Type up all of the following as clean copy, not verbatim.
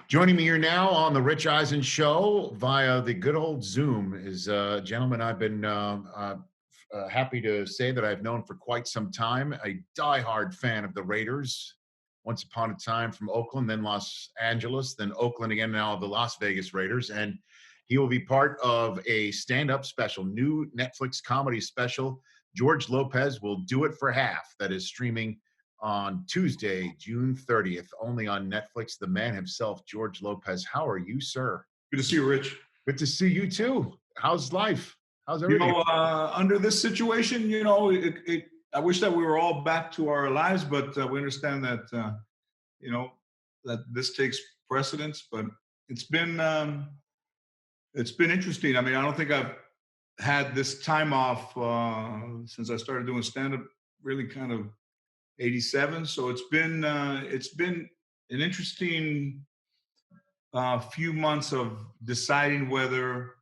Joining me here now on the Rich Eisen Show via the good old Zoom is a gentleman I've been happy to say that I've known for quite some time, a diehard fan of the Raiders. Once upon a time from Oakland, then Los Angeles, then Oakland again, now the Las Vegas Raiders. And he will be part of a stand-up special, new Netflix comedy special. George Lopez will do it for half. That is streaming on Tuesday, June 30th, only on Netflix. The man himself, George Lopez. How are you, sir? Good to see you, Rich. Good to see you too. How's life? How's everything? Under this situation, I wish that we were all back to our lives, but we understand that, that this takes precedence. But it's been interesting. I mean, I don't think I've had this time off since I started doing stand-up. Really, kind of 87. So it's been an interesting few months of deciding whether,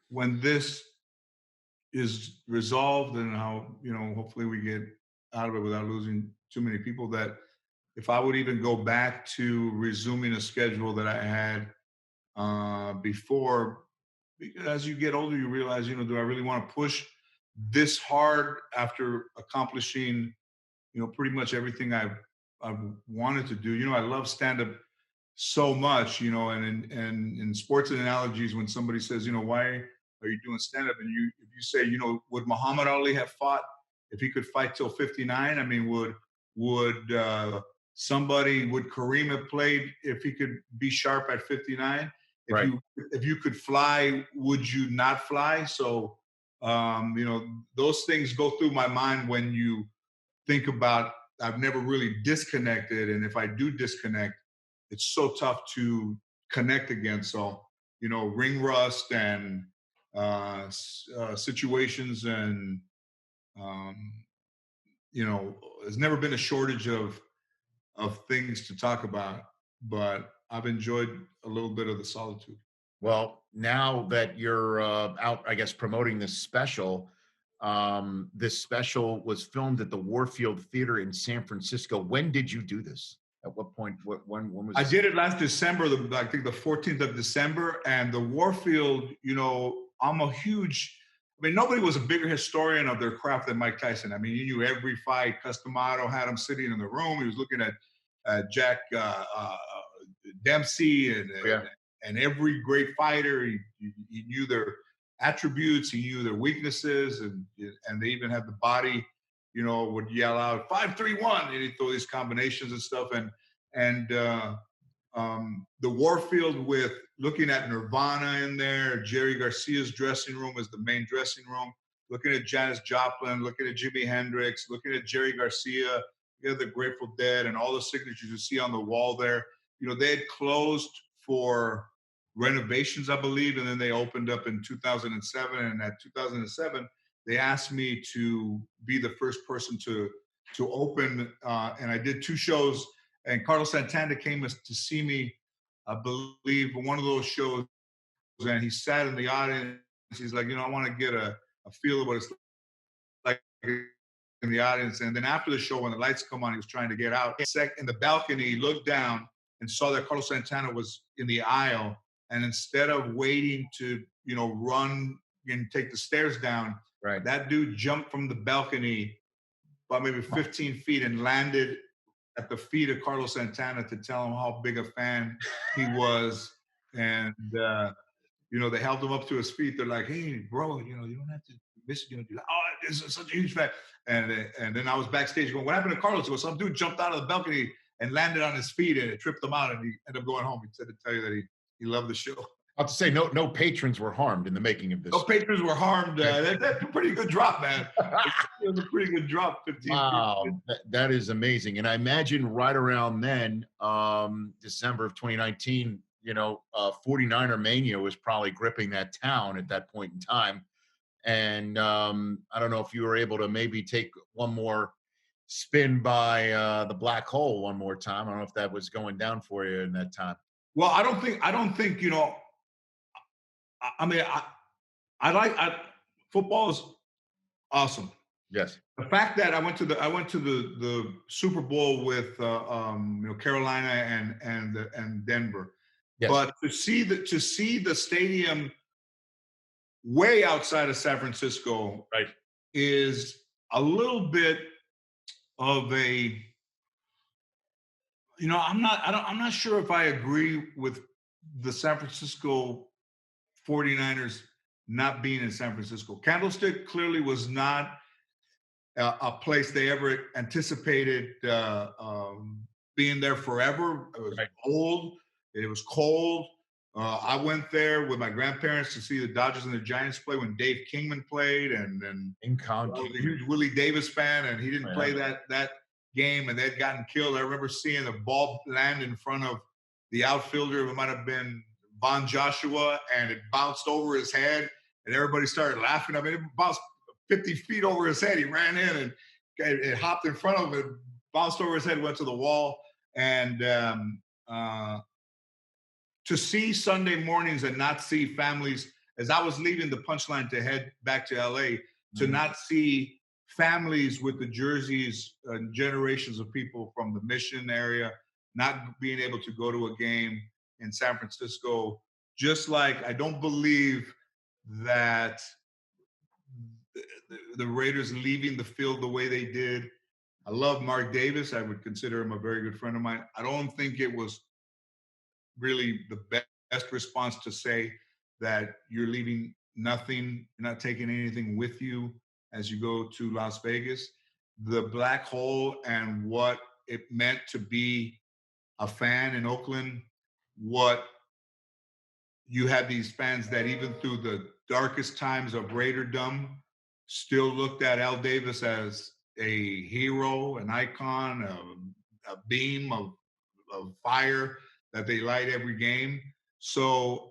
when this is resolved and how, hopefully we get out of it without losing too many people, that if I would even go back to resuming a schedule that I had before. Because as you get older, you realize, do I really want to push this hard after accomplishing pretty much everything I've wanted to do. I love stand-up so much, and in sports analogies, when somebody says, why are you doing stand-up? And if you say, would Muhammad Ali have fought if he could fight till 59? I mean, would Kareem have played if he could be sharp at 59? If you could fly, would you not fly? So, those things go through my mind when you think about, I've never really disconnected. And if I do disconnect, it's so tough to connect again. So, ring rust and situations and, there's never been a shortage of things to talk about, but I've enjoyed a little bit of the solitude. Well, now that you're out, I guess, promoting this special was filmed at the Warfield Theater in San Francisco. When did you do this? At what point? When was I did it last December, I think the 14th of December. And the Warfield, I'm a huge, nobody was a bigger historian of their craft than Mike Tyson. I mean, he knew every fight. Customato had him sitting in the room. He was looking at Jack Dempsey and every great fighter. He knew their attributes, he knew their weaknesses, and they even had the body, would yell out 5-3-1, and he'd throw these combinations and stuff. And the Warfield, with looking at Nirvana in there, Jerry Garcia's dressing room is the main dressing room, looking at Janis Joplin, looking at Jimi Hendrix, looking at Jerry Garcia, the Grateful Dead, and all the signatures you see on the wall there. They had closed for renovations, I believe, and then they opened up in 2007. And at 2007, they asked me to be the first person to open, and I did 2 shows. And Carlos Santana came to see me, I believe, one of those shows, and he sat in the audience. He's like, I want to get a feel of what it's like in the audience. And then after the show, when the lights come on, he was trying to get out. In the balcony, he looked down and saw that Carlos Santana was in the aisle. And instead of waiting to, run and take the stairs down, that dude jumped from the balcony about maybe 15 feet and landed at the feet of Carlos Santana to tell him how big a fan he was. And, they held him up to his feet. They're like, hey, bro, you don't have to miss it. Oh, this is such a huge fan. And then I was backstage going, what happened to Carlos? Well, some dude jumped out of the balcony and landed on his feet, and it tripped him out, and he ended up going home. He said to tell you that he loved the show. I'll have to say, no patrons were harmed in the making of this. No patrons were harmed. That's a pretty good drop, man. It was a pretty good drop. 15 wow, that is amazing. And I imagine right around then, December of 2019, 49er mania was probably gripping that town at that point in time. And I don't know if you were able to maybe take one more spin by the black hole one more time. I don't know if that was going down for you in that time. Well, I don't think, I like football is awesome. Yes. The fact that I went to the Super Bowl with Carolina and Denver, Yes. but to see the stadium way outside of San Francisco Right. is a little bit of a I'm not sure if I agree with the San Francisco 49ers not being in San Francisco. Candlestick clearly was not a place they ever anticipated being there forever. It was Right. old, it was cold. I went there with my grandparents to see the Dodgers and the Giants play when Dave Kingman played, and then I was a Incognito. huge Willie Davis fan, and he didn't Yeah. play that game, and they'd gotten killed. I remember seeing the ball land in front of the outfielder. It might have been Von Joshua, and it bounced over his head, and everybody started laughing. I mean, it bounced 50 feet over his head. He ran in and it hopped in front of him, bounced over his head, went to the wall. And to see Sunday mornings and not see families, as I was leaving the punchline to head back to LA, to not see families with the jerseys and generations of people from the Mission area not being able to go to a game in San Francisco. Just like I don't believe that the Raiders leaving the field the way they did. I love Mark Davis. I would consider him a very good friend of mine. I don't think it was really the best response to say that you're leaving nothing, you're not taking anything with you as you go to Las Vegas. The black hole and what it meant to be a fan in Oakland, what you had these fans that even through the darkest times of Raiderdom still looked at Al Davis as a hero, an icon, a beam of fire that they light every game. So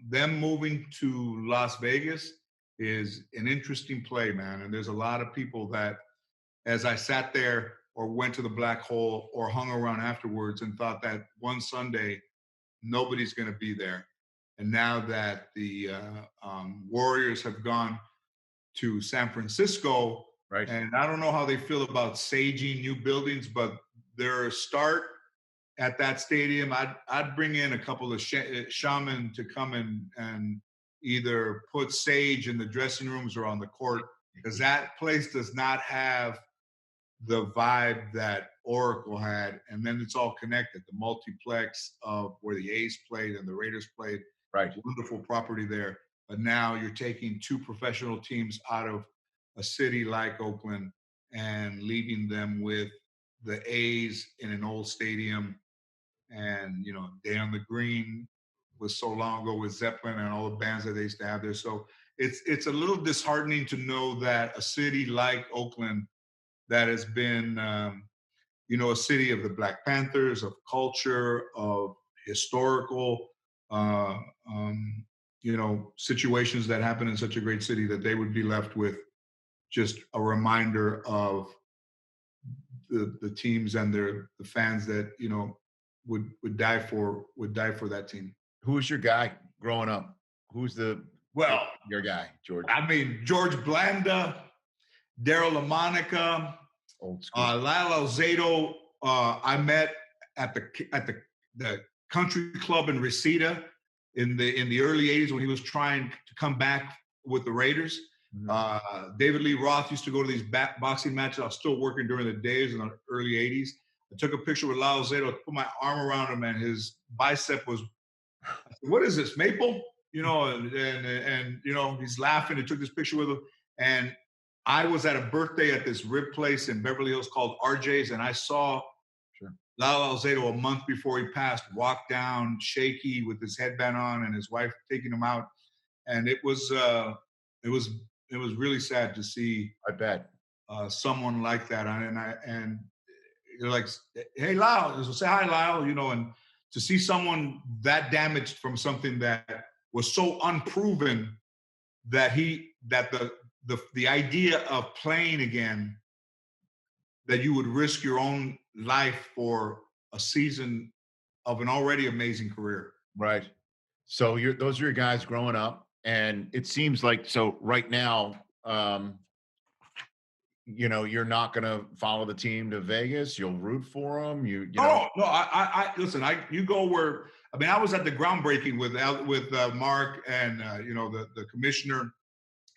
them moving to Las Vegas is an interesting play, man. And there's a lot of people that, as I sat there or went to the black hole or hung around afterwards and thought that one Sunday nobody's going to be there. And now that the Warriors have gone to San Francisco, Right. and I don't know how they feel about saging new buildings, but their start at that stadium, I'd bring in a couple of shaman to come in and either put sage in the dressing rooms or on the court, because that place does not have the vibe that Oracle had, and then it's all connected. The multiplex of where the A's played and the Raiders played, Right. wonderful property there. But now you're taking two professional teams out of a city like Oakland and leaving them with the A's in an old stadium. And Day on the Green was so long ago with Zeppelin and all the bands that they used to have there. So it's a little disheartening to know that a city like Oakland that has been a city of the Black Panthers, of culture, of historical, uh, situations that happen in such a great city, that they would be left with just a reminder of the teams and the fans that would die for that team. Who was your guy growing up? Who's Well, your guy, George? I mean, George Blanda, Daryl LaMonica, Old school. Lyle Alzado, I met at the country club in Reseda in the early '80s when he was trying to come back with the Raiders. David Lee Roth used to go to these boxing matches. I was still working during the days in the early '80s. I took a picture with Lyle Alzado, put my arm around him, and his bicep was, I said, "What is this, maple?" And he's laughing. I took this picture with him, and I was at a birthday at this rib place in Beverly Hills called RJ's, and I saw Lyle Alzado a month before he passed walk down shaky with his headband on, and his wife taking him out, and it was really sad to see. I bet. Someone like that, and you're like, "Hey, Lyle," say hi, Lyle, and to see someone that damaged from something that was so unproven that the idea of playing again, that you would risk your own life for a season of an already amazing career. Right. So those are your guys growing up, and it seems like, so right now, you're not going to follow the team to Vegas. You'll root for them. No. I listen. You go where. I mean, I was at the groundbreaking with Mark and the commissioner. And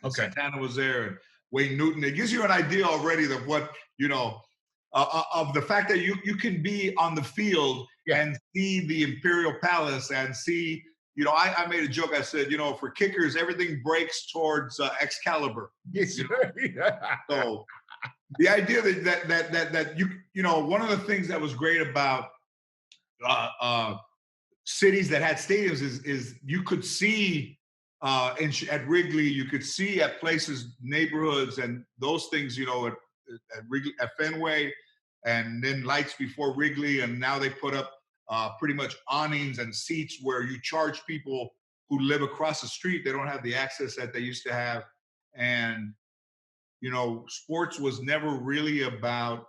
Okay. Santana was there, and Wayne Newton. It gives you an idea already of what of the fact that you can be on the field and see the Imperial Palace and see. I made a joke. I said, for kickers, everything breaks towards Excalibur. Yes, So the idea that one of the things that was great about cities that had stadiums is you could see at Wrigley, you could see at places, neighborhoods, and those things, at Wrigley, at Fenway, and then lights before Wrigley, and now they put up pretty much awnings and seats where you charge people who live across the street. They don't have the access that they used to have, and sports was never really about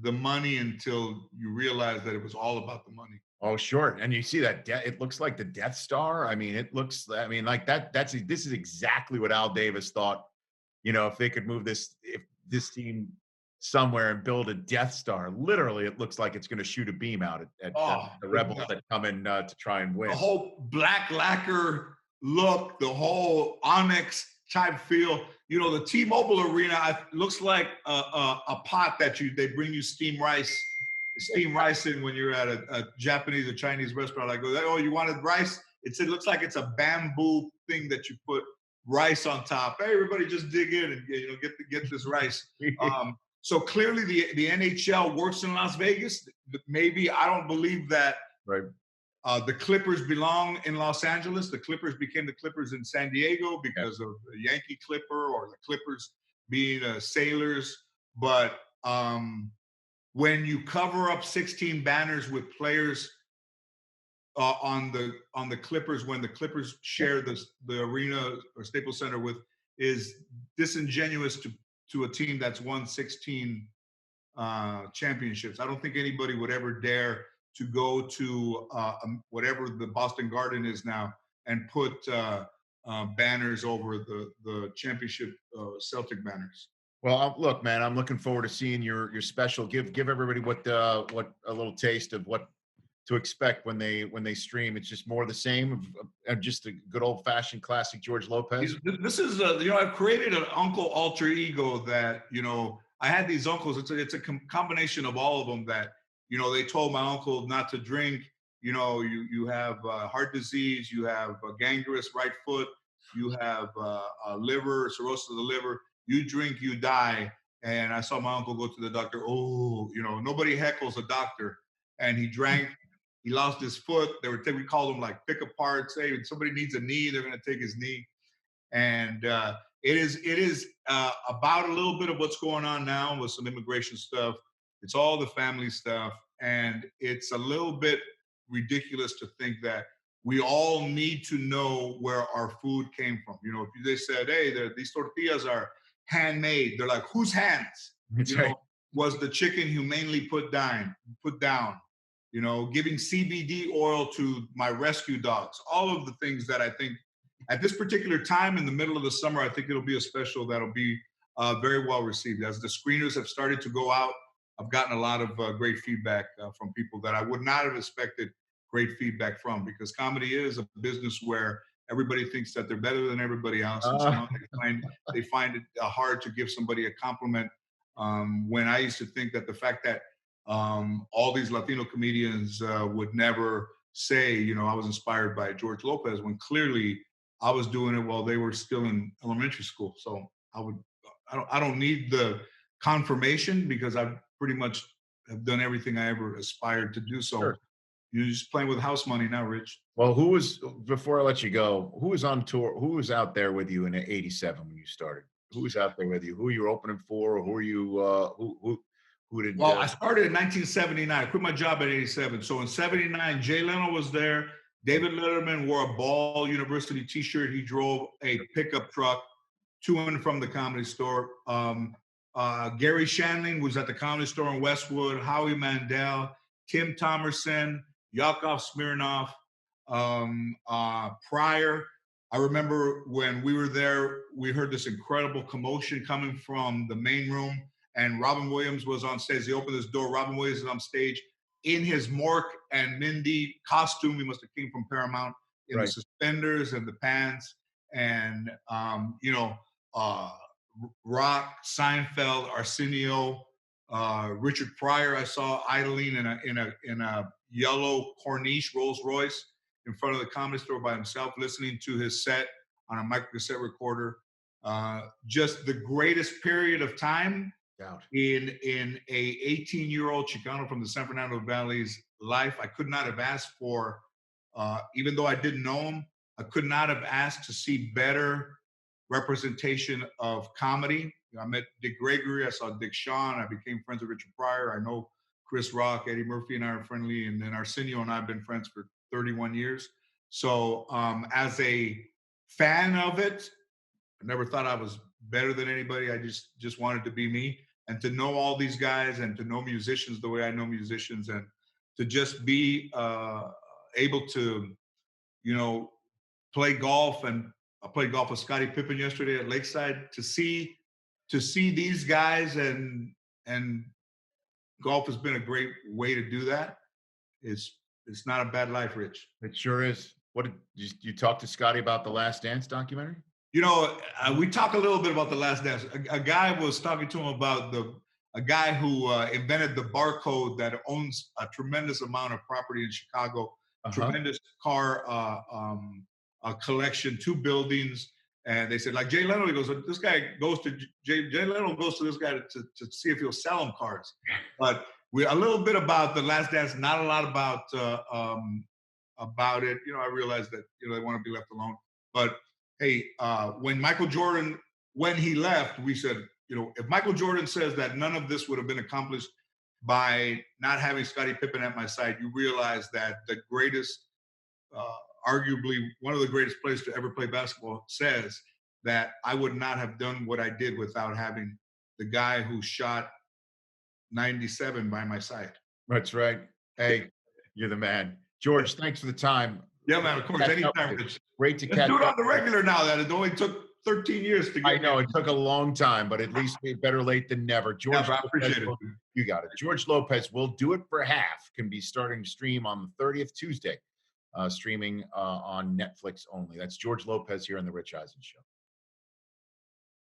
the money until you realize that it was all about the money. Oh, sure. And you see that it looks like the Death Star. I mean, like this is exactly what Al Davis thought, if they could move if this team somewhere and build a Death Star, literally it looks like it's going to shoot a beam out at the rebels that come in to try and win. The whole black lacquer look, the whole onyx type feel. The T-Mobile Arena looks like a pot that they bring you steamed rice in when you're at a Japanese or Chinese restaurant. I go, oh, you wanted rice? It looks like it's a bamboo thing that you put rice on top. Hey, everybody, just dig in and get this rice. So clearly, the NHL works in Las Vegas. Maybe I don't believe that. Right. The Clippers belong in Los Angeles. The Clippers became the Clippers in San Diego because of the Yankee Clipper or the Clippers being sailors. But when you cover up 16 banners with players on the Clippers, when the Clippers share the arena or Staples Center is disingenuous to a team that's won 16 championships. I don't think anybody would ever dare to go to whatever the Boston Garden is now and put banners over the championship Celtic banners. Well, look, man, I'm looking forward to seeing your special. Give everybody what a little taste of what to expect when they stream. It's just more of the same of just a good old fashioned classic George Lopez. This is I've created an uncle alter ego that I had these uncles. It's a combination of all of them that they told my uncle not to drink. You have heart disease, you have gangrenous right foot, you have liver cirrhosis of the liver. You drink, you die. And I saw my uncle go to the doctor. Oh, nobody heckles a doctor. And he drank. He lost his foot. We called them like pick aparts. Hey, if somebody needs a knee, they're going to take his knee. And it is about a little bit of what's going on now with some immigration stuff. It's all the family stuff. And it's a little bit ridiculous to think that we all need to know where our food came from. If they said, hey, these tortillas are handmade, they're like, whose hands? Was the chicken humanely put down? Giving CBD oil to my rescue dogs. All of the things that I think at this particular time in the middle of the summer, I think it'll be a special that'll be very well received. As the screeners have started to go out, I've gotten a lot of great feedback from people that I would not have expected great feedback from, because comedy is a business where everybody thinks that they're better than everybody else. And somehow they find it hard to give somebody a compliment. When I used to think that the fact that all these Latino comedians would never say, I was inspired by George Lopez, when clearly I was doing it while they were still in elementary school. So I don't need the confirmation, because I've pretty much have done everything I ever aspired to do. So sure. You're just playing with house money now, Rich. Well, before I let you go, who was on tour? Who was out there with you in '87 when you started? Who was out there with you? Who you were opening for? Or who were you? Who did? Well, I started in 1979. I quit my job at '87. So in '79, Jay Leno was there. David Letterman wore a Ball University T-shirt. He drove a pickup truck to and from the Comedy Store. Gary Shandling was at the Comedy Store in Westwood. Howie Mandel, Tim Thomerson, Yakov Smirnoff, Pryor. I remember when we were there, we heard this incredible commotion coming from the main room, and Robin Williams was on stage. He opened this door. Robin Williams is on stage in his Mork and Mindy costume. He must have came from Paramount, in the Right. suspenders and the pants, and uh, Rock, Seinfeld, Arsenio, Richard Pryor. I saw idling in a yellow Corniche Rolls Royce in front of the Comedy Store by himself, listening to his set on a micro cassette recorder. Just the greatest period of time Doubt. in a 18-year-old Chicano from the San Fernando Valley's life. I could not have asked for, even though I didn't know him, I could not have asked to see better representation of comedy. I met Dick Gregory. I saw Dick Shawn. I became friends with Richard Pryor. I know Chris Rock, Eddie Murphy, and I are friendly. And then Arsenio and I have been friends for 31 years. So as a fan of it, I never thought I was better than anybody. I just wanted to be me. And to know all these guys and to know musicians the way I know musicians, and to just be able to, play golf. And I played golf with Scottie Pippen yesterday at Lakeside. To see these guys, and golf has been a great way to do that. It's not a bad life, Rich. It sure is. What did you talk to Scotty about the Last Dance documentary? We talk a little bit about the Last Dance. A guy was talking to him about a guy who invented the barcode that owns a tremendous amount of property in Chicago, tremendous car collection, 2 buildings. And they said, like Jay Leno, he goes, this guy goes to Jay Leno goes to this guy to see if he'll sell him cars. But we a little bit about the Last Dance, not a lot about it. I realize that they want to be left alone. But hey, when Michael Jordan, when he left, we said, if Michael Jordan says that none of this would have been accomplished by not having Scottie Pippen at my side, you realize that the greatest, arguably one of the greatest players to ever play basketball, says that I would not have done what I did without having the guy who shot 97 by my side. That's right. Hey, you're the man. George, thanks for the time. Yeah, man, of course, anytime, Rich. Great to Let's catch do it up. on the regular now. That it only took 13 years to get. I know it took a long time, but at least better late than never. George, I appreciate it. You got it. George Lopez, Will Do It for Half, can be starting to stream on the 30th, Tuesday, streaming on Netflix only. That's George Lopez here on The Rich Eisen Show.